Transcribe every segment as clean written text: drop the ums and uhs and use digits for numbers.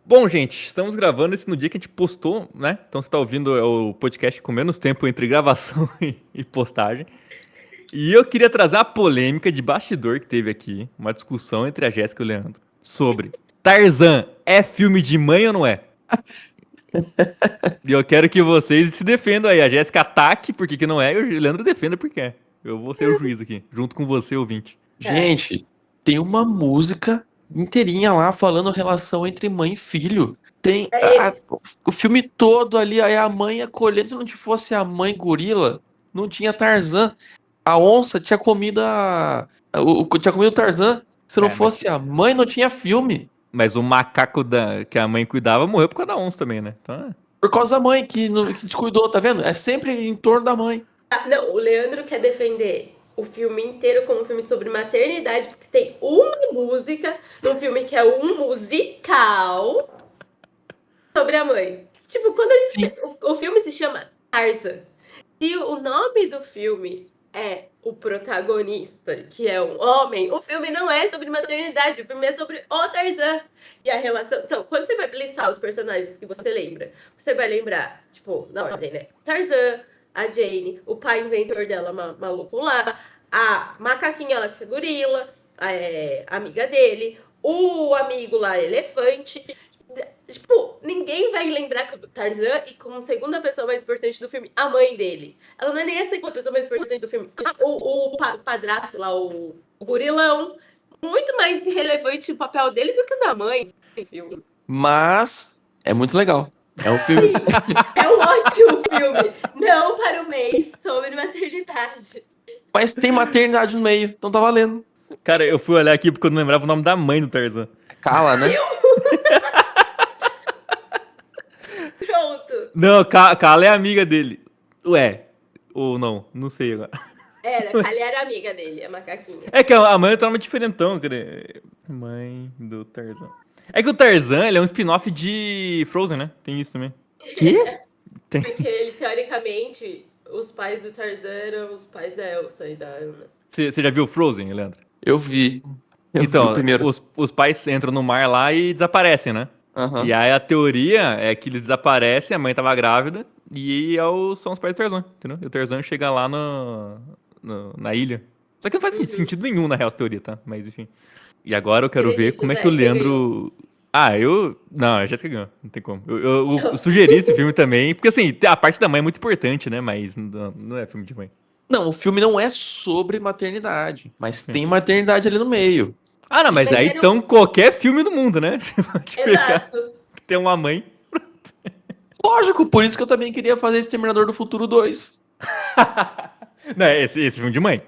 Bom, gente, estamos gravando esse no dia que a gente postou, né? Então você tá ouvindo o podcast com menos tempo entre gravação e postagem. E eu queria trazer uma polêmica de bastidor que teve aqui, uma discussão entre a Jéssica e o Leandro, sobre Tarzan é filme de mãe ou não é? E eu quero que vocês se defendam aí. A Jéssica ataque porque que não é e o Leandro defenda porque é. Eu vou ser o juiz aqui, junto com você, ouvinte. Gente, tem uma música inteirinha lá falando relação entre mãe e filho. Tem o filme todo ali, aí a mãe acolhendo. Se não fosse a mãe gorila, não tinha Tarzan. A onça tinha comido tinha comido o Tarzan. Se não fosse a mãe, não tinha filme. Mas o macaco que a mãe cuidava morreu por causa da onça também, né? Então, Por causa da mãe que se descuidou, tá vendo? É sempre em torno da mãe. Não, o Leandro quer defender o filme inteiro como um filme sobre maternidade, porque tem uma música num filme que é um musical sobre a mãe. Tipo, quando a gente. O filme se chama Tarzan. Se o nome do filme é o protagonista, que é um homem, o filme não é sobre maternidade, o filme é sobre o Tarzan. E a relação. Então, quando você vai listar os personagens que você lembra, você vai lembrar, tipo, na ordem, né? Tarzan, a Jane, o pai inventor dela, maluco lá, a macaquinha lá que é gorila, a amiga dele, o amigo lá, elefante. Tipo, ninguém vai lembrar que o Tarzan e como segunda pessoa mais importante do filme, a mãe dele. Ela não é nem a segunda pessoa mais importante do filme. O padrasto lá, o gorilão, muito mais relevante o papel dele do que o da mãe. Filme. Mas é muito legal. É um filme. É um ótimo filme. Não para o mês sobre maternidade. Mas tem maternidade no meio, então tá valendo. cara, eu fui olhar aqui porque eu não lembrava o nome da mãe do Tarzan. Cala, né? Pronto. Não, Kala é amiga dele. Ué, ou não sei agora. Kali era amiga dele, a macaquinha. É que a mãe tá numa diferentão, cara. Mãe do Tarzan. É que o Tarzan, ele é um spin-off de Frozen, né? Tem isso também. Quê? Tem. Porque ele, teoricamente, os pais do Tarzan eram os pais da Elsa e da Anna. Você já viu Frozen, Leandro? Eu vi. Eu vi Então, o primeiro. os pais entram no mar lá e desaparecem, né? Uhum. E aí a teoria é que eles desaparecem, a mãe tava grávida, e são os pais do Tarzan, entendeu? E o Tarzan chega lá na ilha. Só que não faz sentido nenhum na real essa teoria, tá? Mas enfim. E agora eu quero ver como é que o Leandro... Não, a Jéssica ganhou, não tem como. Eu sugeri esse filme também, porque assim, a parte da mãe é muito importante, né? Mas não é filme de mãe. Não, o filme não é sobre maternidade, mas tem maternidade ali no meio. Ah, não, mas aí então qualquer filme do mundo, né? Você pode pegar que tem uma mãe. Lógico, por isso que eu também queria fazer Exterminador do Futuro 2. Não, esse filme de mãe.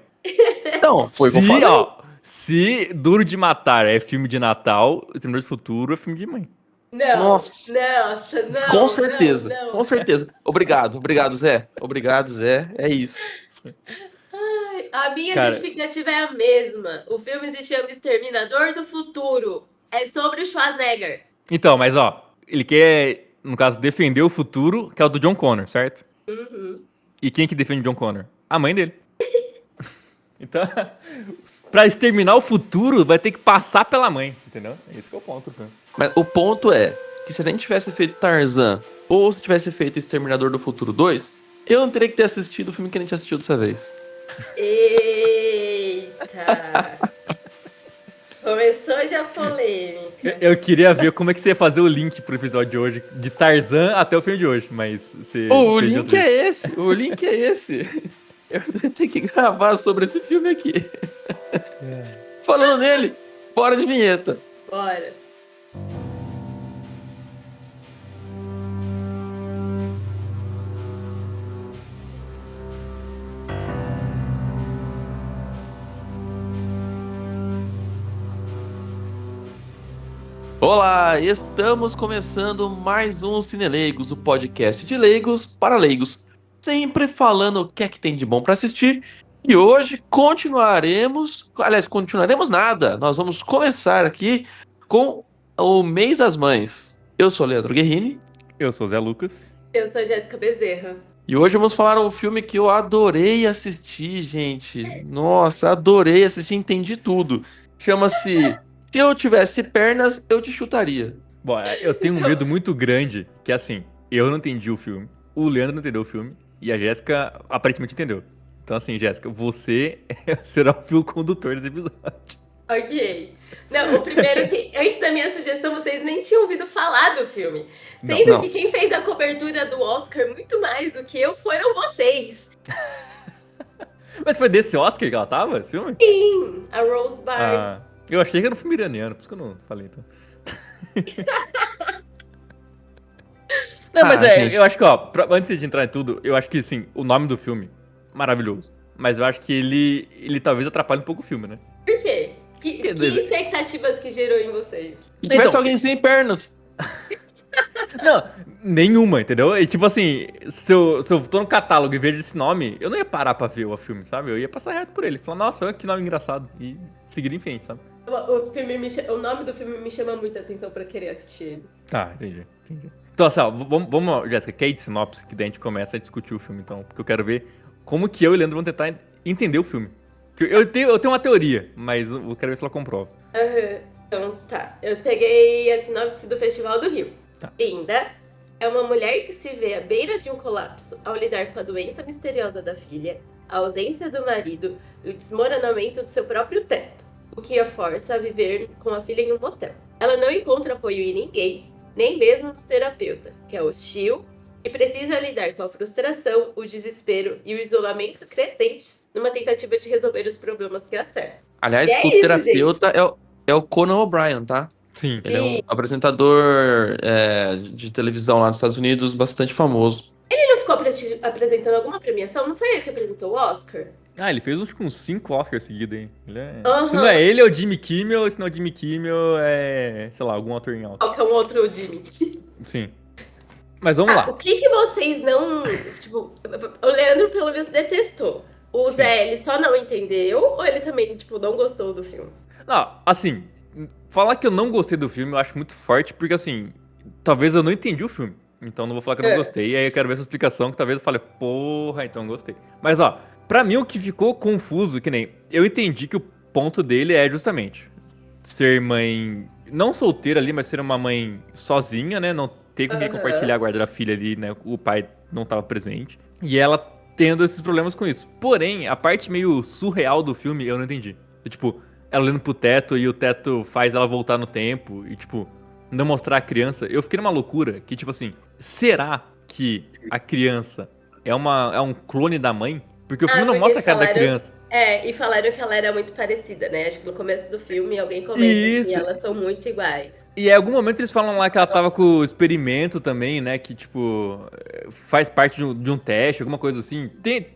Não, foi o que eu falei. Se Duro de Matar é filme de Natal, Exterminador do Futuro é filme de mãe. Nossa, não. Com certeza, não. com certeza. Obrigado, Zé. Obrigado, Zé. É isso. A minha justificativa é a mesma. O filme se chama Exterminador do Futuro. É sobre o Schwarzenegger. Então, mas ele quer, no caso, defender o futuro, que é o do John Connor, certo? Uhum. E quem que defende o John Connor? A mãe dele. Então, pra exterminar o futuro, vai ter que passar pela mãe, entendeu? Esse que é o ponto do filme. Mas o ponto é que se a gente tivesse feito Tarzan ou se tivesse feito Exterminador do Futuro 2, eu não teria que ter assistido o filme que a gente assistiu dessa vez. Eita! Começou já a polêmica. Eu queria ver como é que você ia fazer o link pro episódio de hoje, de Tarzan até o filme de hoje, mas você... O link é esse. Eu tenho que gravar sobre esse filme aqui. Falando nele, bora de vinheta. Bora. Olá, estamos começando mais um Cineleigos, o podcast de leigos para leigos, sempre falando o que é que tem de bom para assistir. E hoje continuaremos nada, nós vamos começar aqui com o Mês das Mães. Eu sou Leandro Guerrini. Eu sou o Zé Lucas. Eu sou a Jéssica Bezerra. E hoje vamos falar um filme que eu adorei assistir, gente. Nossa, adorei assistir, entendi tudo. Chama-se Se Eu Tivesse Pernas, Eu Te Chutaria. Bom, eu tenho um Então- medo muito grande, que assim, eu não entendi o filme, o Leandro não entendeu o filme, e a Jéssica aparentemente entendeu. Então assim, Jéssica, você será o fio condutor desse episódio. Ok. Não, o primeiro que, antes da minha sugestão, vocês nem tinham ouvido falar do filme. Não. Sendo Não. que quem fez a cobertura do Oscar muito mais do que eu foram vocês. Mas foi desse Oscar que ela tava, esse filme? Sim, a Rose Byrne. Ah, eu achei que era um filme iraniano, por isso que eu não falei então. Não, mas gente. eu acho que, ó, antes de entrar em tudo, eu acho que, sim, o nome do filme, maravilhoso. Mas eu acho que ele talvez atrapalhe um pouco o filme, né? Por quê? Que Que doido. expectativas que gerou em vocês? E tivesse Então- alguém sem pernas. Não, nenhuma, entendeu? E tipo assim, se eu tô no catálogo e vejo esse nome, eu não ia parar pra ver o filme, sabe? Eu ia passar reto por ele. Falar, nossa, olha que nome engraçado. E seguir em frente, sabe? O nome do filme me chama muita atenção pra querer assistir ele. Tá, entendi. Então, assim, ó, vamos, Jéssica, quer ir de sinopse? Que daí a gente começa a discutir o filme, então. Porque eu quero ver como que eu e o Leandro vamos tentar entender o filme. Porque eu tenho uma teoria, mas eu quero ver se ela comprova. Aham. Então tá. Eu peguei a sinopse do Festival do Rio. Tá. Linda é uma mulher que se vê à beira de um colapso ao lidar com a doença misteriosa da filha, a ausência do marido e o desmoronamento do seu próprio teto, o que a força a viver com a filha em um motel. Ela não encontra apoio em ninguém, nem mesmo no terapeuta, que é hostil e precisa lidar com a frustração, o desespero e o isolamento crescentes numa tentativa de resolver os problemas que a cercam. Aliás, É o isso, terapeuta é o Conan O'Brien, tá? Sim. Ele é um apresentador de televisão lá dos Estados Unidos, bastante famoso. Ele não ficou apresentando alguma premiação? Não foi ele que apresentou o Oscar? Ah, ele fez uns 5 Oscars seguidos, hein? Ele é... Aham. Se não é ele, é o Jimmy Kimmel. Se não é o Jimmy Kimmel, é, sei lá, algum ator em alta. Qual que é um outro Jimmy? Sim. Mas vamos lá. O que vocês não... Tipo, o Leandro pelo menos detestou. O Sim. Zé, ele só não entendeu ou ele também, tipo, não gostou do filme? Não, assim, falar que eu não gostei do filme eu acho muito forte, porque assim, talvez eu não entendi o filme. Então não vou falar que eu não gostei. E aí eu quero ver essa explicação que talvez eu fale, porra, então eu gostei. Mas ó, pra mim o que ficou confuso, que nem, eu entendi que o ponto dele é justamente ser mãe, não solteira ali, mas ser uma mãe sozinha, né? Não ter com quem Aham. compartilhar a guarda da filha ali, né? O pai não tava presente. E ela tendo esses problemas com isso. Porém, a parte meio surreal do filme eu não entendi. Tipo, ela olhando pro teto e o teto faz ela voltar no tempo e, tipo, não mostrar a criança. Eu fiquei numa loucura que, tipo assim, será que a criança é um clone da mãe? Porque o filme não porque mostra a cara da falaram- criança. E falaram que ela era muito parecida, né? Acho que no começo do filme alguém comenta Isso. que elas são muito iguais. E em algum momento eles falam lá que ela tava com o experimento também, né? Que, tipo, faz parte de um teste, alguma coisa assim. Tem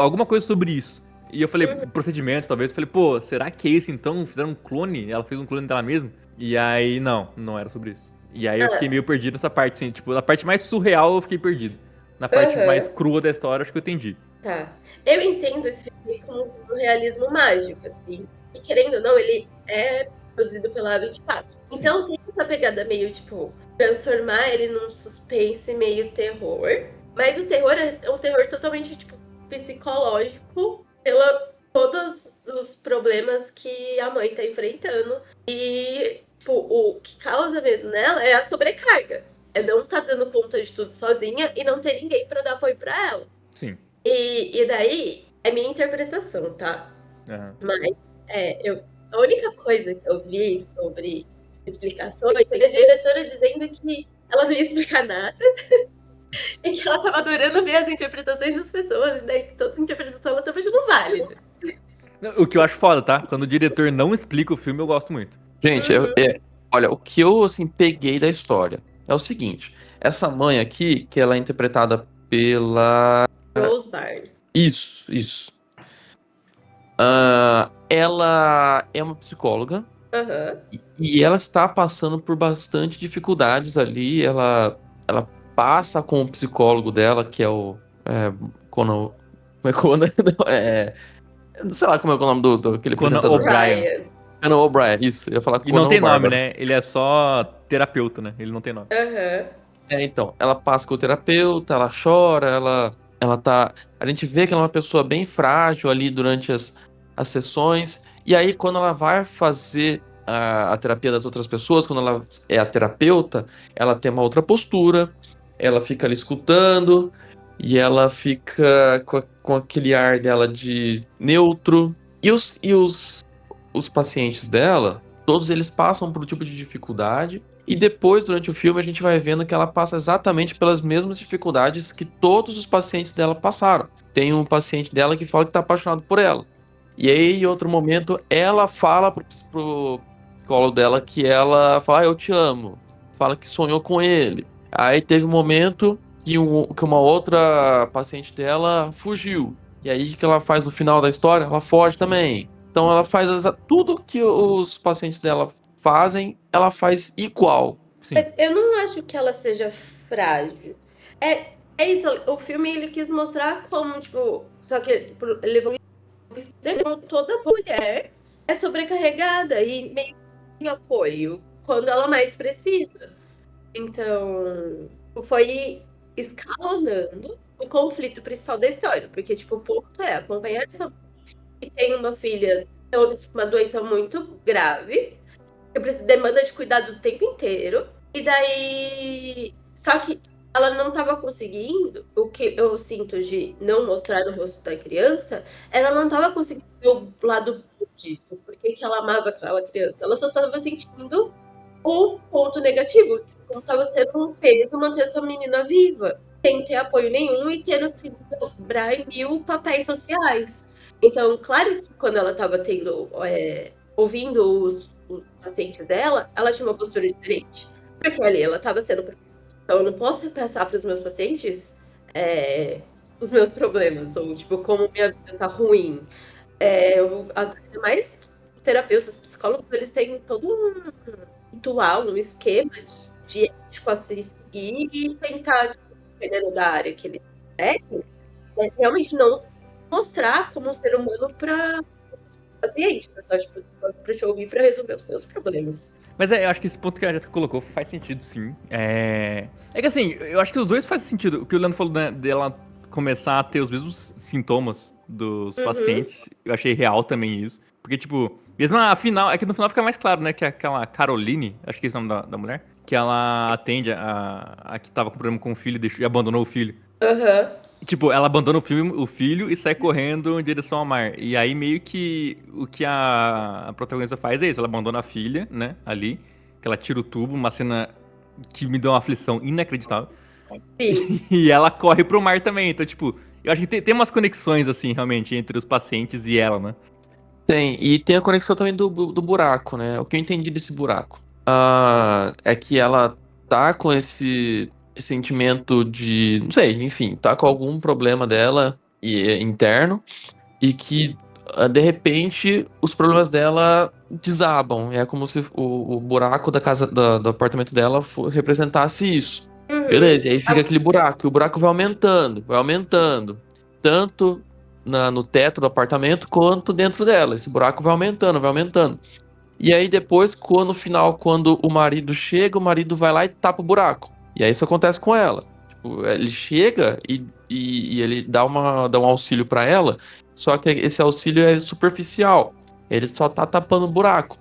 alguma coisa sobre isso. E eu falei, procedimento, talvez. Eu falei, pô, será que é isso então? Fizeram um clone? Ela fez um clone dela mesma? E aí, não era sobre isso. E aí eu fiquei meio perdido nessa parte, assim. Tipo, na parte mais surreal eu fiquei perdido. Na parte Uhum. mais crua da história, acho que eu entendi. Tá. Eu entendo esse filme como um realismo mágico, assim. E querendo ou não, ele é produzido pela A24. Então tem essa pegada meio, tipo, transformar ele num suspense meio terror. Mas o terror é um terror totalmente, tipo, psicológico pela todos os problemas que a mãe tá enfrentando. E, tipo, o que causa medo nela é a sobrecarga. É não tá dando conta de tudo sozinha e não ter ninguém pra dar apoio pra ela. Sim. E daí, é minha interpretação, tá? Aham. Mas a única coisa que eu vi sobre explicações foi a diretora dizendo que ela não ia explicar nada e que ela tava adorando ver as interpretações das pessoas, e daí toda interpretação ela tava achando válida. O que eu acho foda, tá? Quando o diretor não explica o filme, eu gosto muito. Gente, olha, o que eu, assim, peguei da história é o seguinte. Essa mãe aqui, que ela é interpretada pela... Rose Byrne. Isso. Ela é uma psicóloga Aham. e ela está passando por bastante dificuldades ali. Ela passa com o psicólogo dela, que é o Conan... Como é Conan? Não, sei lá como é o nome do aquele Conan apresentador. O'Brien. Conan O'Brien, isso. Eu ia falar E Conan não tem nome, O'Barbara. né? Ele é só terapeuta, né? Ele não tem nome. Aham. Então, ela passa com o terapeuta, ela chora, ela tá... A gente vê que ela é uma pessoa bem frágil ali durante as sessões. E aí, quando ela vai fazer a terapia das outras pessoas, quando ela é a terapeuta, ela tem uma outra postura, ela fica ali escutando, e ela fica com aquele ar dela de neutro. Os pacientes dela, todos eles passam por um tipo de dificuldade, e depois, durante o filme, a gente vai vendo que ela passa exatamente pelas mesmas dificuldades que todos os pacientes dela passaram. Tem um paciente dela que fala que tá apaixonado por ela. E aí, em outro momento, ela fala pro psicólogo dela que ela fala, eu te amo. Fala que sonhou com ele. Aí teve um momento que uma outra paciente dela fugiu. E aí, o que ela faz no final da história? Ela foge também. Então, ela faz tudo que os pacientes dela fazem, ela faz igual. Sim. Mas eu não acho que ela seja frágil. É isso, o filme ele quis mostrar como, tipo, só que ele levou toda mulher é sobrecarregada e meio de apoio quando ela mais precisa. Então, foi escalonando o conflito principal da história, porque, tipo, o ponto é acompanhar essa que tem uma filha com uma doença muito grave, que demanda de cuidado o tempo inteiro, e daí. Só que ela não estava conseguindo, o que eu sinto de não mostrar o rosto da criança, ela não estava conseguindo ver o lado bom disso, porque que ela amava aquela criança. Ela só estava sentindo o ponto negativo, como estava sendo um peso manter essa menina viva, sem ter apoio nenhum e tendo que se dobrar em 1000 papéis sociais. Então, claro que quando ela estava tendo, ouvindo os pacientes dela, ela tinha uma postura diferente. Porque ali ela estava sendo. Então, eu não posso passar para os meus pacientes os meus problemas, ou tipo, como minha vida tá ruim. Ainda mais terapeutas, psicólogos, eles têm todo um ritual, um esquema de ético a se seguir e tentar, tipo, dependendo da área que eles seguem, realmente não mostrar como um ser humano para paciente, mas só tipo, para te ouvir para resolver os seus problemas. Mas eu acho que esse ponto que a Jéssica colocou faz sentido, sim. É que assim, eu acho que os dois fazem sentido. O que o Leandro falou, né, dela começar a ter os mesmos sintomas dos pacientes, eu achei real também isso. Porque, tipo, mesmo a final, é que no final fica mais claro, né, que aquela Caroline, acho que é esse o nome da mulher, que ela atende a que tava com problema com o filho e abandonou o filho. Tipo, ela abandona o filho e sai correndo em direção ao mar. E aí, meio que o que a protagonista faz é isso: ela abandona a filha, né? Ali. Que ela tira o tubo, uma cena que me deu uma aflição inacreditável. Sim. E ela corre pro mar também. Então, tipo, eu acho que tem umas conexões, assim, realmente, entre os pacientes e ela, né? Tem, e tem a conexão também do buraco, né? O que eu entendi desse buraco é que ela tá com esse sentimento de, não sei, enfim, tá com algum problema dela interno e que de repente os problemas dela desabam. É como se o buraco da casa, do apartamento dela representasse isso. Beleza, e aí fica aquele buraco, e o buraco vai aumentando. Tanto no teto do apartamento quanto dentro dela. Esse buraco vai aumentando, vai aumentando. E aí depois, no final, quando o marido chega, o marido vai lá e tapa o buraco. E aí isso acontece com ela. Tipo, ele chega e ele dá um auxílio pra ela, só que esse auxílio é superficial. Ele só tá tapando o buraco.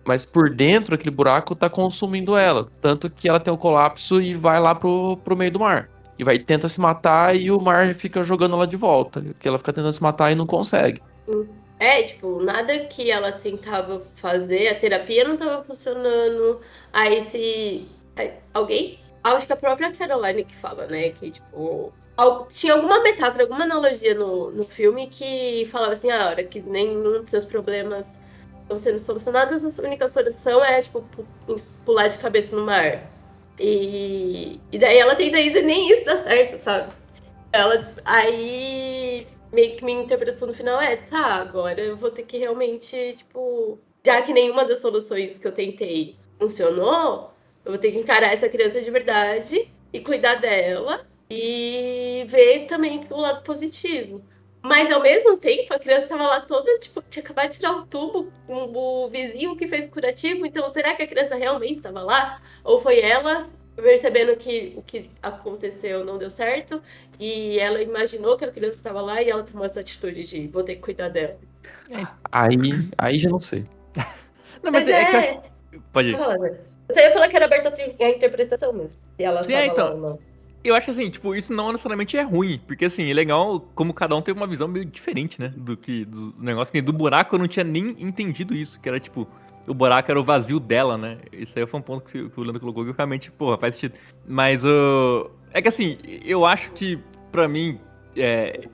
Mas por dentro, aquele buraco tá consumindo ela. Tanto que ela tem um colapso e vai lá pro meio do mar. E vai tenta se matar e o mar fica jogando ela de volta. Porque ela fica tentando se matar e não consegue. Tipo, nada que ela tentava fazer, a terapia não tava funcionando. Aí se alguém, acho que a própria Caroline que fala, né, que tipo, tinha alguma metáfora, alguma analogia no filme que falava assim, a hora que nenhum dos seus problemas estão sendo solucionados, a única solução é, tipo, pular de cabeça no mar. E daí ela tenta isso e nem isso dá certo, sabe? Aí meio que minha interpretação no final tá, agora eu vou ter que realmente, tipo, já que nenhuma das soluções que eu tentei funcionou, eu vou ter que encarar essa criança de verdade e cuidar dela e ver também o lado positivo. Mas ao mesmo tempo, a criança tava lá toda, tipo, tinha acabado de tirar o tubo, o vizinho que fez curativo, então será que a criança realmente estava lá? Ou foi ela percebendo que o que aconteceu não deu certo e ela imaginou que a criança estava lá e ela tomou essa atitude de vou ter que cuidar dela. Aí já não sei. Não, mas é que eu acho... Pode ir. Você ia falar que era aberta a interpretação mesmo. Se ela Sim, tava então. lá ou não. Eu acho assim, tipo, isso não necessariamente é ruim. Porque, assim, é legal como cada um teve uma visão meio diferente, né? Dos negócios. Que do buraco eu não tinha nem entendido isso. Que era, tipo, o buraco era o vazio dela, né? Isso aí foi um ponto que o Leandro colocou que realmente, porra, faz sentido. Mas, é que, assim, eu acho que, pra mim,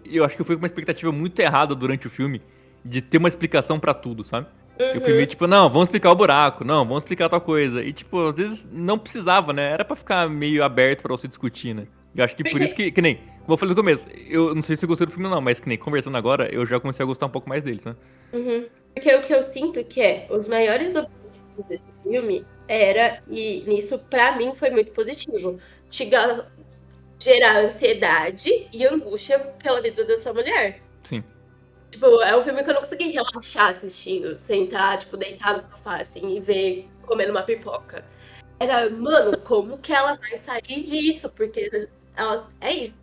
eu acho que eu fui com uma expectativa muito errada durante o filme. De ter uma explicação pra tudo, sabe? Eu fui meio tipo, não, vamos explicar o buraco, não, vamos explicar tal coisa. E, tipo, às vezes não precisava, né? Era pra ficar meio aberto pra você discutir, né? Eu acho que por isso que nem, como eu falei no começo, eu não sei se eu gostei do filme ou não, mas que nem, conversando agora, eu já comecei a gostar um pouco mais deles, né? Porque o que eu sinto que os maiores objetivos desse filme era, e nisso pra mim foi muito positivo, gerar ansiedade e angústia pela vida dessa mulher. Sim. Tipo, é um filme que eu não consegui relaxar assistindo, sentar, tipo, deitar no sofá, assim, e ver comendo uma pipoca. Era, mano, como que ela vai sair disso? Porque ela, isso,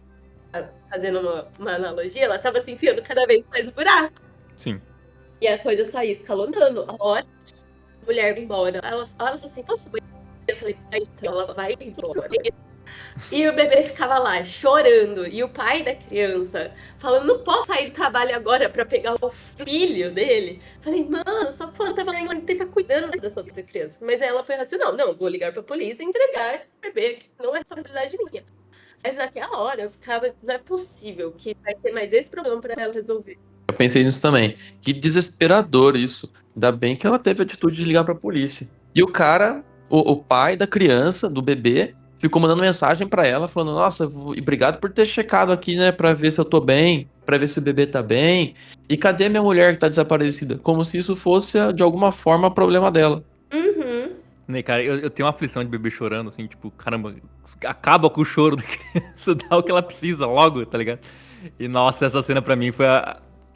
fazendo uma analogia, ela tava se enfiando cada vez mais no buraco. Sim. E a coisa saía escalonando. A hora que a mulher vai embora, ela falou assim, posso ir? Eu falei, então ela vai embora. E o bebê ficava lá, chorando. E o pai da criança falando, não posso sair do trabalho agora pra pegar o filho dele. Falei, mano, sua fã tava lá em ficar cuidando da sua criança. Mas ela foi racional. Não, vou ligar pra polícia e entregar esse bebê, que não é responsabilidade minha. Mas naquela hora eu ficava, não é possível que vai ter mais esse problema pra ela resolver. Eu pensei nisso também. Que desesperador isso. Ainda bem que ela teve a atitude de ligar pra polícia. E o cara, o pai da criança, do bebê, ficou mandando mensagem pra ela, falando, nossa, e obrigado por ter checado aqui, né, pra ver se eu tô bem, pra ver se o bebê tá bem. E cadê minha mulher que tá desaparecida? Como se isso fosse, de alguma forma, problema dela. Né, cara, eu tenho uma aflição de bebê chorando, assim, tipo, caramba, acaba com o choro da criança, dá o que ela precisa logo, tá ligado? E, nossa, essa cena pra mim foi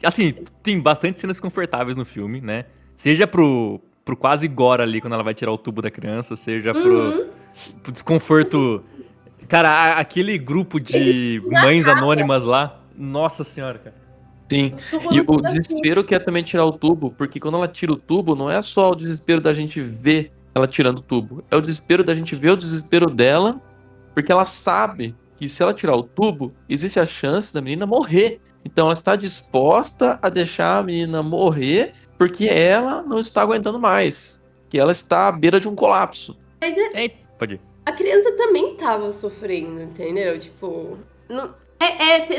Assim, tem bastante cenas confortáveis no filme, né? Seja pro quase gore ali, quando ela vai tirar o tubo da criança, seja pro desconforto... Cara, aquele grupo de mães anônimas lá, nossa senhora, cara. Sim, e o desespero que é também tirar o tubo, porque quando ela tira o tubo, não é só o desespero da gente ver ela tirando o tubo, é o desespero da gente ver o desespero dela, porque ela sabe que se ela tirar o tubo, existe a chance da menina morrer. Então ela está disposta a deixar a menina morrer, porque ela não está aguentando mais, que ela está à beira de um colapso. Pode ir. A criança também tava sofrendo, entendeu? Tipo, não,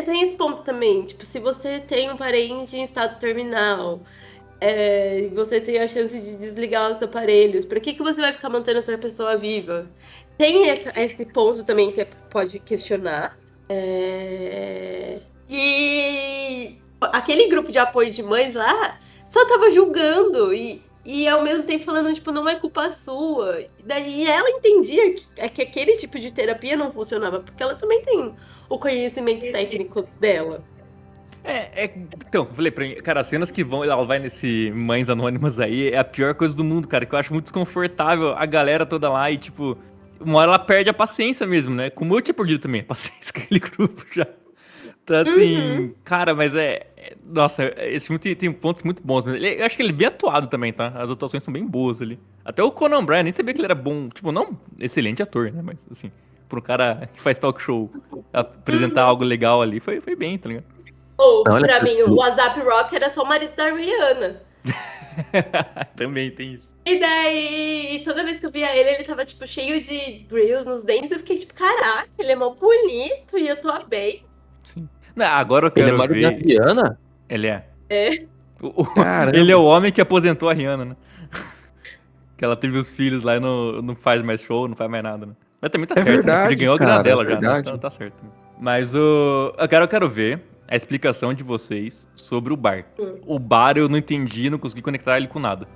tem esse ponto também. Tipo, se você tem um parente em estado terminal, você tem a chance de desligar os aparelhos, pra que você vai ficar mantendo essa pessoa viva? Tem esse ponto também que pode questionar. E aquele grupo de apoio de mães lá só tava julgando e ao mesmo tempo falando, tipo, não é culpa sua. E daí ela entendia que aquele tipo de terapia não funcionava, porque ela também tem o conhecimento técnico dela. Então, eu falei pra mim, cara, as cenas que ela vai nesse Mães Anônimas aí é a pior coisa do mundo, cara, que eu acho muito desconfortável a galera toda lá e, tipo, uma hora ela perde a paciência mesmo, né? Como eu tinha perdido também a paciência com aquele grupo já. Então, assim, cara, mas nossa, esse filme tem pontos muito bons, mas eu acho que ele é bem atuado também, tá? As atuações são bem boas ali. Até o Conan Bryan, nem sabia que ele era bom, tipo, não excelente ator, né? Mas, assim, pra um cara que faz talk show apresentar algo legal ali, foi bem, tá ligado? Ou, Olha, pra mim, o WhatsApp Rock era só o marido da Rihanna. Também tem isso. E daí, toda vez que eu via ele tava, tipo, cheio de grills nos dentes. Eu fiquei, tipo, caraca, ele é mó bonito e eu tô bem. Sim. Não, agora eu ele é quero marido da ver... Rihanna? Ele é. É. Caramba. Ele é o homem que aposentou a Rihanna, né? Que ela teve os filhos lá e não faz mais show, não faz mais nada, né? Mas também tá certo, né? verdade, Ele ganhou a grana cara, dela é já, né? verdade. Então tá certo. Mas eu quero ver a explicação de vocês sobre o bar. O bar eu não entendi, não consegui conectar ele com nada.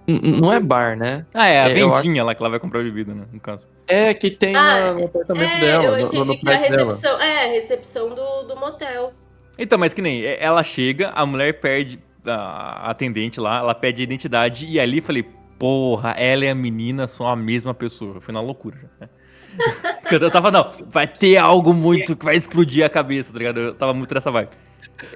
Não é bar, né? Ah, é a eu vendinha lá que ela vai comprar bebida, né? No caso. É que tem no apartamento dela, eu entendi no que é a prédio dela. recepção. É, a recepção do motel. Então, mas que nem, ela chega, a mulher perde, a atendente lá, ela pede a identidade, e ali falei, porra, ela e a menina são a mesma pessoa. Eu fui na loucura já, né? Eu tava, não, vai ter algo muito que vai explodir a cabeça, tá ligado? Eu tava muito nessa vibe.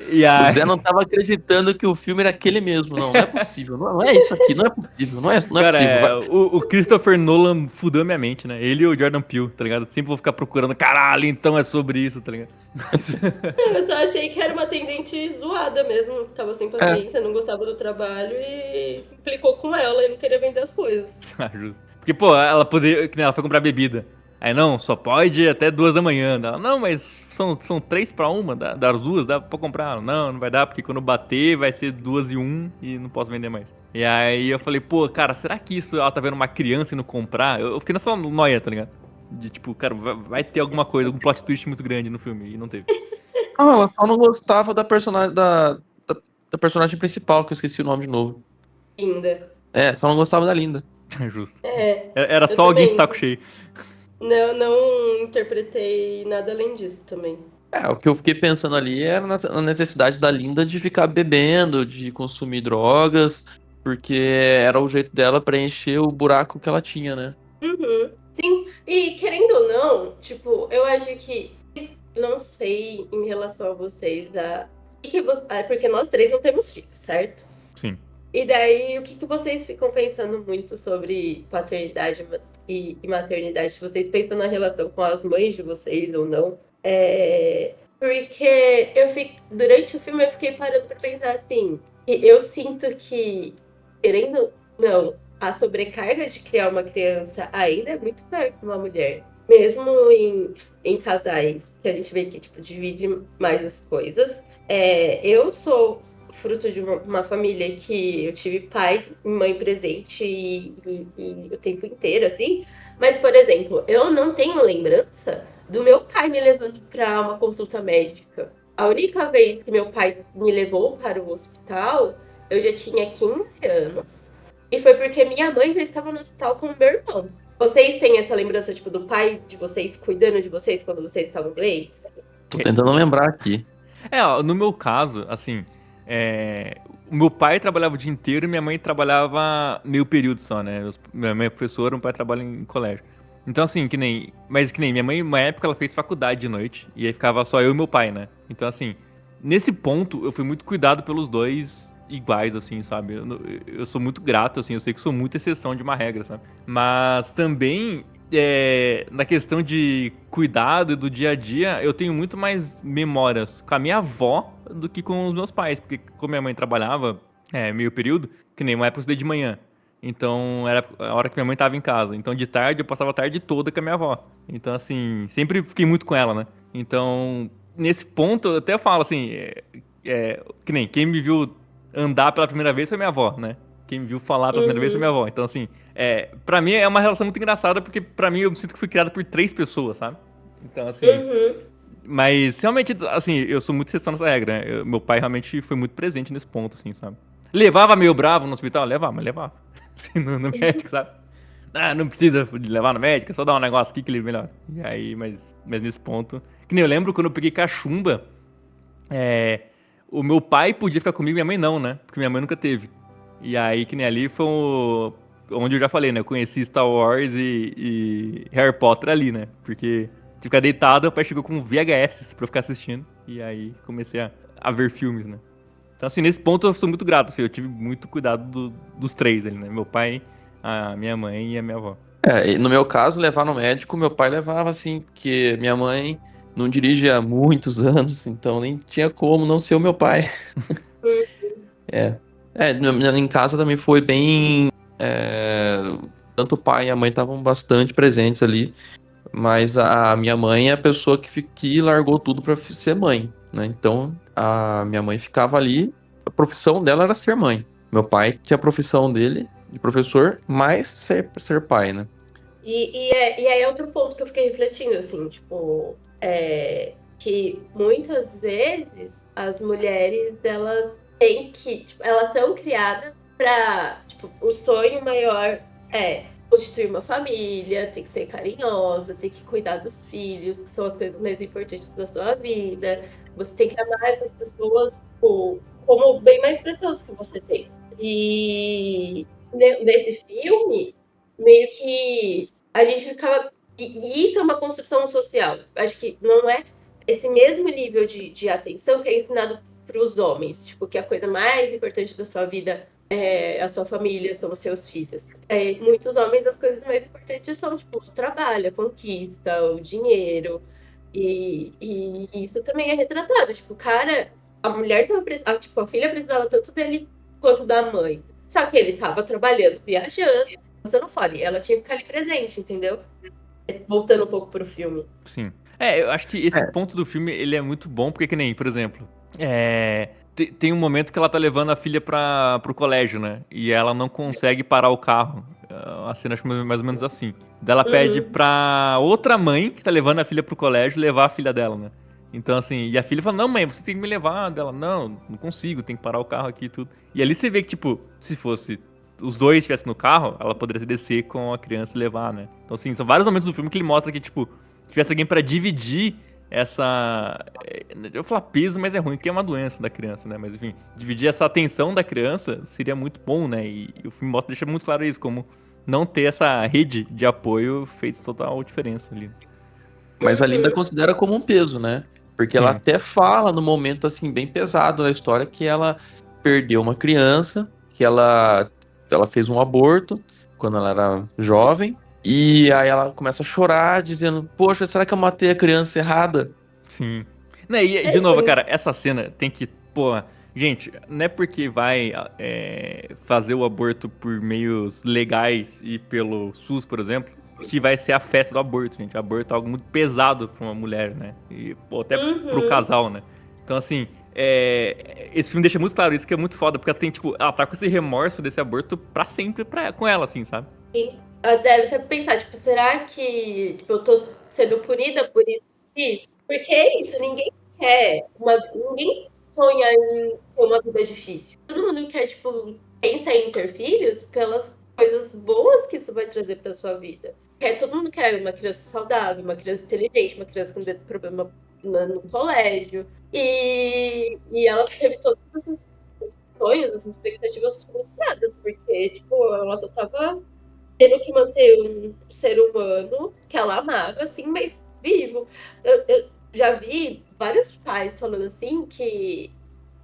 E O aí, Zé não tava acreditando que o filme era aquele mesmo. Não, não é possível. Não é isso aqui, não é possível. Não é cara, possível. o Christopher Nolan fudeu minha mente, né? Ele e o Jordan Peele, tá ligado? Sempre vou ficar procurando, caralho, então é sobre isso, tá ligado? Mas, Eu só achei que era uma atendente zoada mesmo. Tava sem É, paciência, não gostava do trabalho e implicou com ela e não queria vender as coisas. justo. Porque, pô, ela poderia, que nem ela foi comprar bebida. Aí, não, só pode até 2 da manhã. Ela, não, mas são 3 pra 1, dá as 2, dá pra comprar. Não vai dar, porque quando bater vai ser 2 e 1 e não posso vender mais. E aí eu falei, pô, cara, será que isso ela tá vendo uma criança indo comprar? Eu fiquei nessa noia, tá ligado? De tipo, cara, vai ter alguma coisa, algum plot twist muito grande no filme, e não teve. não, ela só não gostava da personagem da personagem principal, que eu esqueci o nome de novo. Linda. É, só não gostava da Linda. Justo. É, Era eu só alguém de também. saco cheio. Não interpretei nada além disso também. É, o que eu fiquei pensando ali era na necessidade da Linda de ficar bebendo, de consumir drogas, porque era o jeito dela preencher o buraco que ela tinha, né? Uhum. Sim, e querendo ou não, tipo, eu acho que. Não sei em relação a vocês, porque nós três não temos filhos, certo? Sim. E daí, o que vocês ficam pensando muito sobre paternidade e maternidade? Se vocês pensam na relação com as mães de vocês ou não? Porque durante o filme eu fiquei parando pra pensar assim, que eu sinto que, querendo ou não, a sobrecarga de criar uma criança ainda é muito maior que uma mulher. Mesmo em casais que a gente vê que tipo, divide mais as coisas. Eu sou fruto de uma família que eu tive pai e mãe presente e o tempo inteiro, assim. Mas, por exemplo, eu não tenho lembrança do meu pai me levando para uma consulta médica. A única vez que meu pai me levou para o hospital, eu já tinha 15 anos. E foi porque minha mãe já estava no hospital com o meu irmão. Vocês têm essa lembrança, tipo, do pai de vocês cuidando de vocês quando vocês estavam doentes? Tô tentando lembrar aqui. Ó, no meu caso, assim, o meu pai trabalhava o dia inteiro e minha mãe trabalhava meio período só, né? Minha mãe é professora, meu pai trabalha em colégio. Então, assim, mas que nem minha mãe, uma época, ela fez faculdade de noite e aí ficava só eu e meu pai, né? Então, assim, nesse ponto, eu fui muito cuidado pelos dois iguais, assim, sabe? Eu sou muito grato, assim, eu sei que sou muita exceção de uma regra, sabe? Mas também na questão de cuidado e do dia a dia, eu tenho muito mais memórias com a minha avó do que com os meus pais. Porque como minha mãe trabalhava meio período, que nem uma época eu estudei de manhã. Então era a hora que minha mãe estava em casa. Então de tarde eu passava a tarde toda com a minha avó. Então assim, sempre fiquei muito com ela, né? Então nesse ponto eu até falo assim, que nem quem me viu andar pela primeira vez foi minha avó, né? Quem me viu falar pela primeira vez foi Uhum, minha avó. Então assim, pra mim é uma relação muito engraçada, porque pra mim eu me sinto que fui criado por 3 pessoas, sabe? Então, assim. uhum. Mas realmente, assim, eu sou muito exceção nessa regra, né? Meu pai realmente foi muito presente nesse ponto, assim, sabe? Levava meio bravo no hospital? Levava, mas levava. Assim, no médico, sabe? Ah, não precisa levar no médico, é só dar um negócio aqui que ele melhora. E aí, mas nesse ponto. Que nem eu lembro quando eu peguei cachumba, é, o meu pai podia ficar comigo, minha mãe não, né? Porque minha mãe nunca teve. E aí, que nem ali foi onde eu já falei, né? Eu conheci Star Wars e Harry Potter ali, né? Porque de ficar deitado, o pai chegou com VHS pra eu ficar assistindo. E aí comecei a ver filmes, né? Então, assim, nesse ponto eu sou muito grato, assim, eu tive muito cuidado dos 3 ali, né? Meu pai, a minha mãe e a minha avó. E no meu caso, levar no médico, meu pai levava assim, porque minha mãe não dirige há muitos anos, então nem tinha como não ser o meu pai. É. Em casa também foi bem. é, Tanto o pai e a mãe estavam bastante presentes ali, mas a minha mãe é a pessoa que largou tudo pra ser mãe, né? Então a minha mãe ficava ali, a profissão dela era ser mãe. Meu pai tinha a profissão dele de professor, mais ser pai, né? E aí é outro ponto que eu fiquei refletindo, assim, tipo, que muitas vezes as mulheres, elas têm que, tipo, elas são criadas pra, tipo, o sonho maior é constituir uma família, tem que ser carinhosa, tem que cuidar dos filhos, que são as coisas mais importantes da sua vida. Você tem que amar essas pessoas, tipo, como bem mais precioso que você tem. E nesse filme, meio que a gente ficava. E isso é uma construção social. Acho que não é. esse mesmo nível de atenção que é ensinado para os homens. Tipo, que a coisa mais importante da sua vida é a sua família, são os seus filhos. Muitos homens, as coisas mais importantes são, tipo, o trabalho, a conquista, o dinheiro. E isso também é retratado. Tipo, o cara, a mulher tava precisando, tipo, a filha precisava tanto dele quanto da mãe. Só que ele tava trabalhando, viajando, passando fora. E ela tinha que ficar ali presente, entendeu? Voltando um pouco pro filme. Sim. Eu acho que esse ponto do filme, ele é muito bom, porque que nem, por exemplo, tem um momento que ela tá levando a filha pro colégio, né? E ela não consegue parar o carro. A cena acho que mais ou menos assim. Daí ela pede pra outra mãe, que tá levando a filha pro colégio, levar a filha dela, né? Então, assim, e a filha fala, não, mãe, você tem que me levar. Dela, não consigo, tem que parar o carro aqui e tudo. E ali você vê que, tipo, se fosse os dois estivessem no carro, ela poderia descer com a criança e levar, né? Então, assim, são vários momentos do filme que ele mostra que, tipo, tivesse alguém pra dividir essa... Eu vou falar peso, mas é ruim, porque é uma doença da criança, né? Mas, enfim, dividir essa atenção da criança seria muito bom, né? E o filme deixa muito claro isso, como não ter essa rede de apoio fez total diferença ali. Mas a Linda considera como um peso, né? Porque ela Sim. até fala no momento, assim, bem pesado da história que ela perdeu uma criança, que ela fez um aborto quando ela era jovem. E aí ela começa a chorar, dizendo, poxa, será que eu matei a criança errada? Sim. Né, e, de novo, cara, essa cena tem que... Pô, gente, não é porque vai fazer o aborto por meios legais e pelo SUS, por exemplo, que vai ser a festa do aborto, gente. O aborto é algo muito pesado pra uma mulher, né? E pô, até pro casal, né? Então, assim, esse filme deixa muito claro isso, que é muito foda, porque ela tem, tipo, ela tá com esse remorso desse aborto pra sempre com ela, assim, sabe? Sim. Ela deve até pensar, tipo, será que tipo, eu tô sendo punida por isso? Porque é isso, ninguém ninguém sonha em ter uma vida difícil. Todo mundo quer, tipo, pensa em ter filhos pelas coisas boas que isso vai trazer pra sua vida. Todo mundo quer uma criança saudável, uma criança inteligente, uma criança com problema no colégio. E ela teve todos esses sonhos, essas expectativas frustradas, porque, tipo, ela só tava tendo que manter um ser humano que ela amava, assim, mas vivo. Eu já vi vários pais falando assim que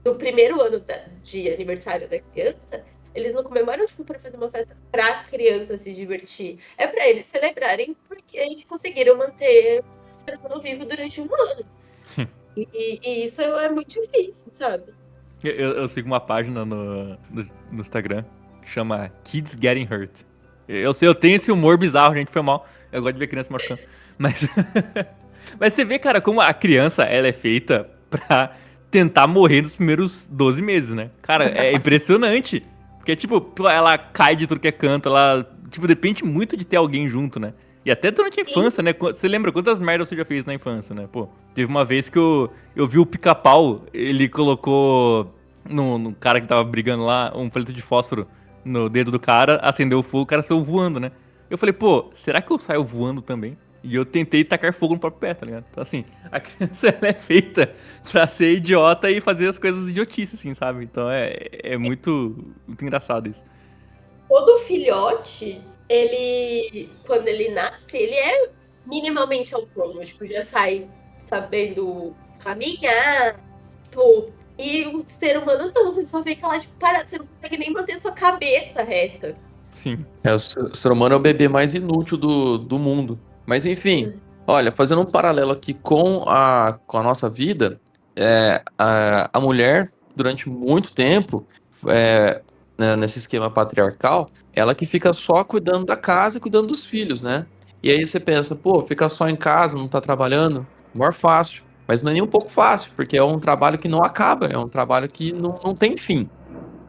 no primeiro ano de aniversário da criança, eles não comemoram tipo, para fazer uma festa pra criança se divertir. É pra eles celebrarem porque eles conseguiram manter o ser humano vivo durante um ano. Sim. E isso é muito difícil, sabe? Eu sigo uma página no Instagram que chama Kids Getting Hurt. Eu sei, eu tenho esse humor bizarro, gente, foi mal. Eu gosto de ver criança machucando. Mas, mas você vê, cara, como a criança, ela é feita pra tentar morrer nos primeiros 12 meses, né? Cara, é impressionante. Porque, tipo, ela cai de tudo que é canto, ela, tipo, depende muito de ter alguém junto, né? E até durante a infância, né? Você lembra quantas merdas você já fez na infância, né? Pô, teve uma vez que eu vi o Pica-Pau, ele colocou no cara que tava brigando lá um palito de fósforo no dedo do cara, acendeu o fogo, o cara saiu voando, né? Eu falei, pô, será que eu saio voando também? E eu tentei tacar fogo no próprio pé, tá ligado? Então, assim, a criança ela é feita pra ser idiota e fazer as coisas idiotices, assim, sabe? Então é muito engraçado isso. Todo filhote, ele, quando ele nasce, ele é minimamente autônomo, tipo, já sai sabendo caminhar, tipo, e o ser humano não, você só fica lá, tipo, parado, você não consegue nem manter sua cabeça reta. Sim. O ser humano é o bebê mais inútil do mundo. Mas enfim, olha, fazendo um paralelo aqui com a nossa vida, a mulher, durante muito tempo, né, nesse esquema patriarcal, ela que fica só cuidando da casa e cuidando dos filhos, né? E aí você pensa, pô, fica só em casa, não tá trabalhando, maior fácil. Mas não é nem um pouco fácil, porque é um trabalho que não acaba, é um trabalho que não tem fim.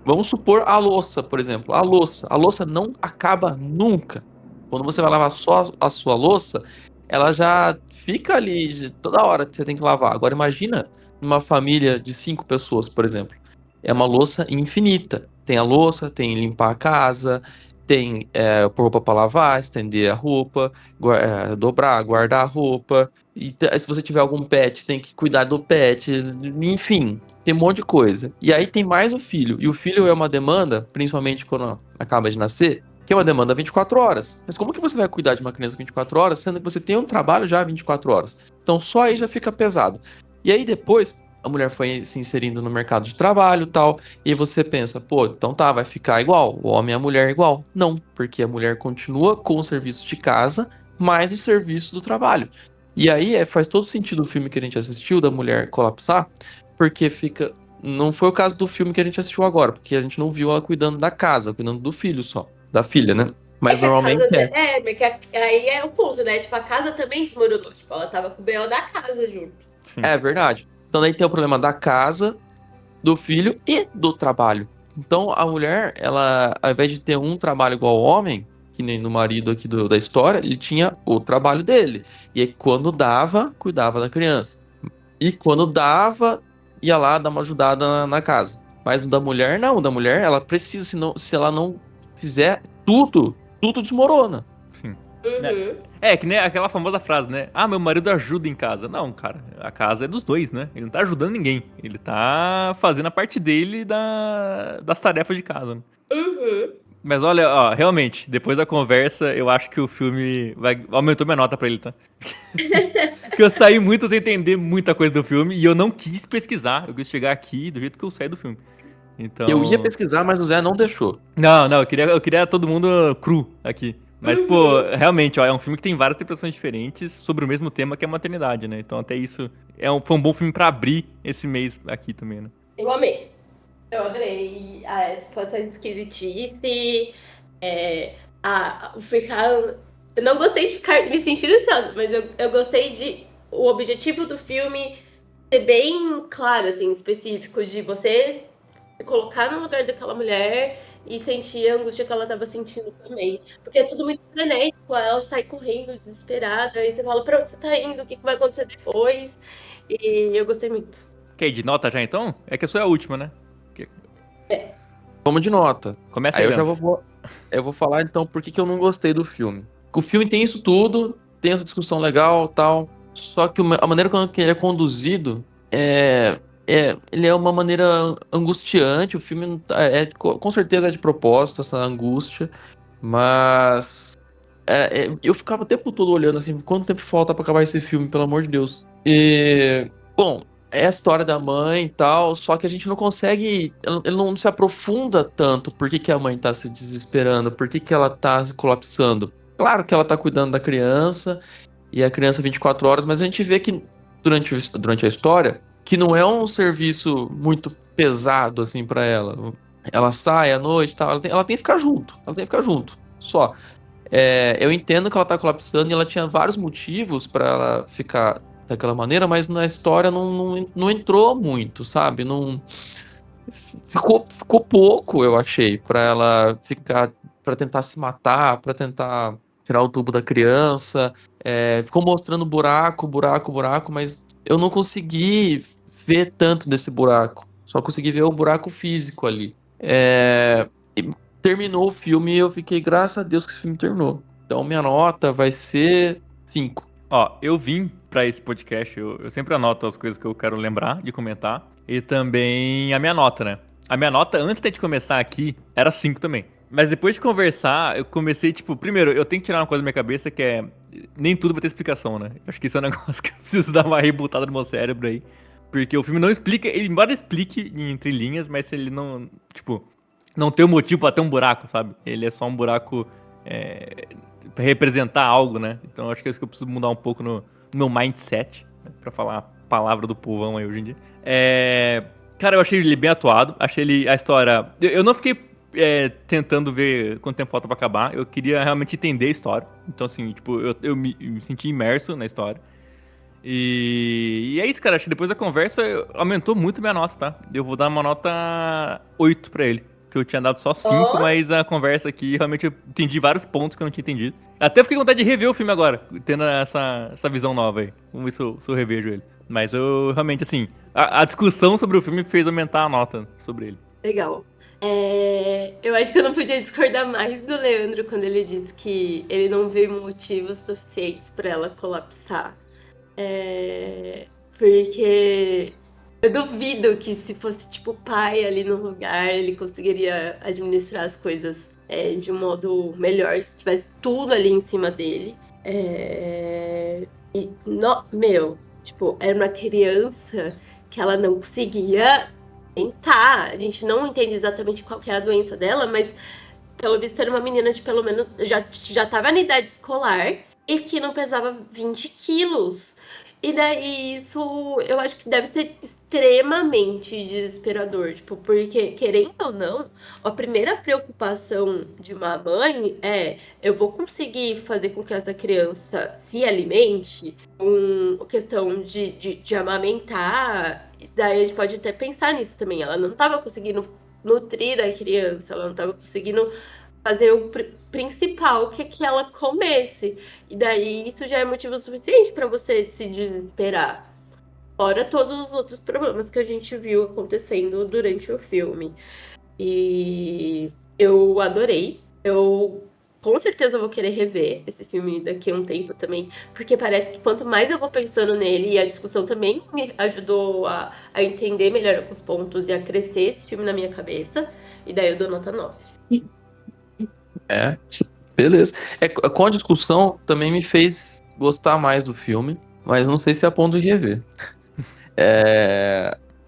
Vamos supor a louça, por exemplo. A louça não acaba nunca. Quando você vai lavar só a sua louça, ela já fica ali toda hora que você tem que lavar. Agora imagina numa família de 5 pessoas, por exemplo. É uma louça infinita. Tem a louça, tem limpar a casa, tem pôr roupa para lavar, estender a roupa, dobrar, guardar a roupa. E se você tiver algum pet, tem que cuidar do pet. Enfim, tem um monte de coisa. E aí tem mais o filho. E o filho é uma demanda, principalmente quando acaba de nascer, que é uma demanda 24 horas. Mas como que você vai cuidar de uma criança 24 horas, sendo que você tem um trabalho já 24 horas? Então só aí já fica pesado. E aí depois a mulher foi se inserindo no mercado de trabalho e tal, e aí você pensa, pô, então tá, vai ficar igual, o homem e a mulher igual. Não, porque a mulher continua com o serviço de casa, mais o serviço do trabalho. E aí faz todo sentido o filme que a gente assistiu, da mulher colapsar, porque fica. Não foi o caso do filme que a gente assistiu agora, porque a gente não viu ela cuidando da casa, cuidando do filho só. Da filha, né? É Mas que a normalmente casa. é. Mas que aí é o ponto, né? Tipo, a casa também desmoronou. Tipo, ela tava com o B.O. da casa junto. Sim. É verdade. Então daí tem o problema da casa, do filho e do trabalho. Então a mulher, ela, ao invés de ter um trabalho igual ao homem, que nem no marido aqui da história, ele tinha o trabalho dele. E aí quando dava, cuidava da criança. E quando dava, ia lá dar uma ajudada na casa. Mas o da mulher, não. O da mulher, ela precisa, se ela não fizer tudo, tudo desmorona. Sim. Né? Uhum. É, que nem aquela famosa frase, né? Ah, meu marido ajuda em casa. Não, cara, a casa é dos dois, né? Ele não tá ajudando ninguém. Ele tá fazendo a parte dele das tarefas de casa, né? Uhum. Mas olha, ó, realmente, depois da conversa, eu acho que o filme aumentou minha nota pra ele, tá? Porque eu saí muito sem entender muita coisa do filme e eu não quis pesquisar. Eu quis chegar aqui do jeito que eu saí do filme. Eu ia Então. pesquisar, mas o Zé não deixou. Não, eu queria todo mundo cru aqui. Mas, pô, Uhum. realmente, ó, é um filme que tem várias interpretações diferentes sobre o mesmo tema que é a maternidade, né? Então, até isso foi um bom filme pra abrir esse mês aqui também, né? Eu amei. Eu adorei tipo, essa esquisitice, ficar. Eu não gostei de ficar me sentindo ansiosa, mas eu gostei de o objetivo do filme ser bem claro, assim, específico, de você se colocar no lugar daquela mulher e sentir a angústia que ela tava sentindo também. Porque é tudo muito frenético, ela sai correndo, desesperada, aí você fala, pra onde você tá indo? O que vai acontecer depois? E eu gostei muito. Quer ir de nota já então? É que eu sou a última, né? Vamos de nota. Começa Aí aí, eu já Leandro. eu vou falar então por que que eu não gostei do filme. O filme tem isso tudo, tem essa discussão legal, tal. Só que a maneira como que ele é conduzido ele é uma maneira angustiante. O filme não com certeza é de propósito essa angústia, mas eu ficava o tempo todo olhando assim, quanto tempo falta pra acabar esse filme, pelo amor de Deus. E, bom, é a história da mãe e tal, só que a gente não consegue, ele não se aprofunda tanto por que que a mãe tá se desesperando, por que que ela tá se colapsando. Claro que ela tá cuidando da criança, e a criança 24 horas, mas a gente vê que durante a história, que não é um serviço muito pesado assim pra ela. Ela sai à noite e tal, ela tem que ficar junto, ela tem que ficar junto, só. Eu entendo que ela tá colapsando e ela tinha vários motivos pra ela ficar daquela maneira, mas na história não entrou muito, sabe? Não ficou pouco, eu achei, pra ela ficar, pra tentar se matar, pra tentar tirar o tubo da criança. Ficou mostrando buraco, buraco, buraco, mas eu não consegui ver tanto desse buraco. Só consegui ver o buraco físico ali. E terminou o filme e eu fiquei, graças a Deus que esse filme terminou. Então minha nota vai ser 5. Ó, eu vim pra esse podcast, eu sempre anoto as coisas que eu quero lembrar de comentar. E também a minha nota, né? A minha nota, antes de começar aqui, era 5 também. Mas depois de conversar, eu comecei, tipo, primeiro, eu tenho que tirar uma coisa da minha cabeça que é. Nem tudo vai ter explicação, né? Acho que isso é um negócio que eu preciso dar uma rebutada no meu cérebro aí. Porque o filme não explica, ele embora explique entre linhas, mas ele não. Tipo, não tem um motivo pra ter um buraco, sabe? Ele é só um buraco. Pra representar algo, né? Então acho que é isso que eu preciso mudar um pouco no meu mindset, né? Pra falar a palavra do povão aí hoje em dia. Cara, eu achei ele bem atuado, achei ele, a história... Eu não fiquei tentando ver quanto tempo falta pra acabar, eu queria realmente entender a história. Então assim, tipo, eu me senti imerso na história. E é isso, cara, acho que depois da conversa aumentou muito minha nota, tá? Eu vou dar uma nota 8 pra ele. Que eu tinha dado só 5, Ó, mas a conversa aqui realmente eu entendi vários pontos que eu não tinha entendido. Até fiquei com vontade de rever o filme agora, tendo essa visão nova aí. Vamos ver se eu revejo ele. Mas eu realmente, assim, a discussão sobre o filme fez aumentar a nota sobre ele. legal. Eu acho que eu não podia discordar mais do Leandro quando ele disse que ele não vê motivos suficientes pra ela colapsar. Porque eu duvido que se fosse tipo o pai ali no lugar, ele conseguiria administrar as coisas de um modo melhor, se tivesse tudo ali em cima dele. Tipo, era uma criança que ela não conseguia tentar. A gente não entende exatamente qual que é a doença dela, mas pelo visto era uma menina de pelo menos já tava na idade escolar e que não pesava 20 quilos. E daí isso eu acho que deve ser extremamente desesperador, tipo, porque querendo ou não, a primeira preocupação de uma mãe é: eu vou conseguir fazer com que essa criança se alimente, com questão de amamentar. E daí a gente pode até pensar nisso também. Ela não estava conseguindo nutrir a criança, ela não estava conseguindo fazer o principal, que é que ela comesse. E daí isso já é motivo suficiente para você se desesperar. Fora todos os outros problemas que a gente viu acontecendo durante o filme. E eu adorei. Eu com certeza vou querer rever esse filme daqui a um tempo também, porque parece que quanto mais eu vou pensando nele, e a discussão também me ajudou a entender melhor os pontos e a crescer esse filme na minha cabeça, e daí eu dou nota 9. É, beleza. Com a discussão também me fez gostar mais do filme, mas não sei se é a ponto de rever.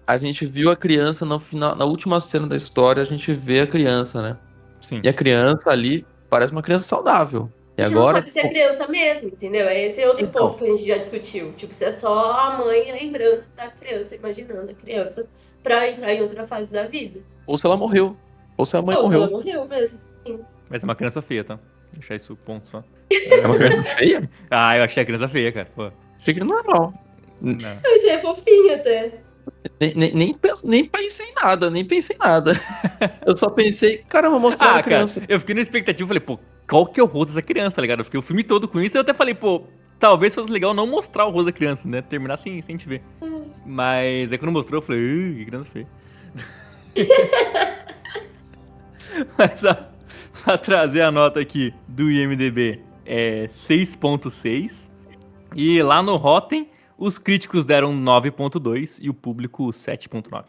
A gente viu a criança no final, na última cena da história, a gente vê a criança, né? Sim. E a criança ali parece uma criança saudável. E A gente não agora, sabe se é criança mesmo, entendeu? Esse é outro Então. ponto que a gente já discutiu. Tipo, se é só a mãe lembrando da criança, imaginando a criança pra entrar em outra fase da vida. ou se ela morreu, ou se a mãe Ou se ela morreu. morreu mesmo. Mas é uma criança feia, tá? Deixar isso ponto só. É uma criança feia? Ah, eu achei a criança feia, cara. Pô, Achei que era normal. não. Eu achei fofinha até. Nem pensei em nada, nem pensei em nada. Eu só pensei, caramba, mostraram a Ah, cara, criança. eu fiquei na expectativa, falei, pô, qual que é o rosto dessa criança, tá ligado? Eu fiquei o filme todo com isso e eu até falei, pô, talvez fosse legal não mostrar o rosto da criança, né? Terminar sem a gente ver. Mas aí quando mostrou, eu falei, que criança feia. Mas ó, pra trazer a nota aqui do IMDB é 6.6. E lá no Rotten, os críticos deram 9.2 e o público 7.9.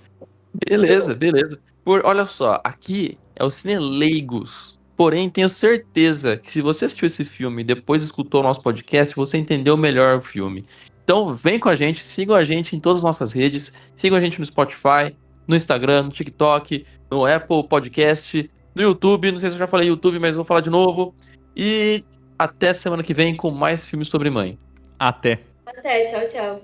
Beleza, beleza. Olha só, aqui é o Cine Leigos. Porém, tenho certeza que se você assistiu esse filme e depois escutou o nosso podcast, você entendeu melhor o filme. Então, vem com a gente, sigam a gente em todas as nossas redes, sigam a gente no Spotify, no Instagram, no TikTok, no Apple Podcast, no YouTube. Não sei se eu já falei YouTube, mas vou falar de novo. E até semana que vem com mais filmes sobre mãe. Até. Até, tchau, tchau.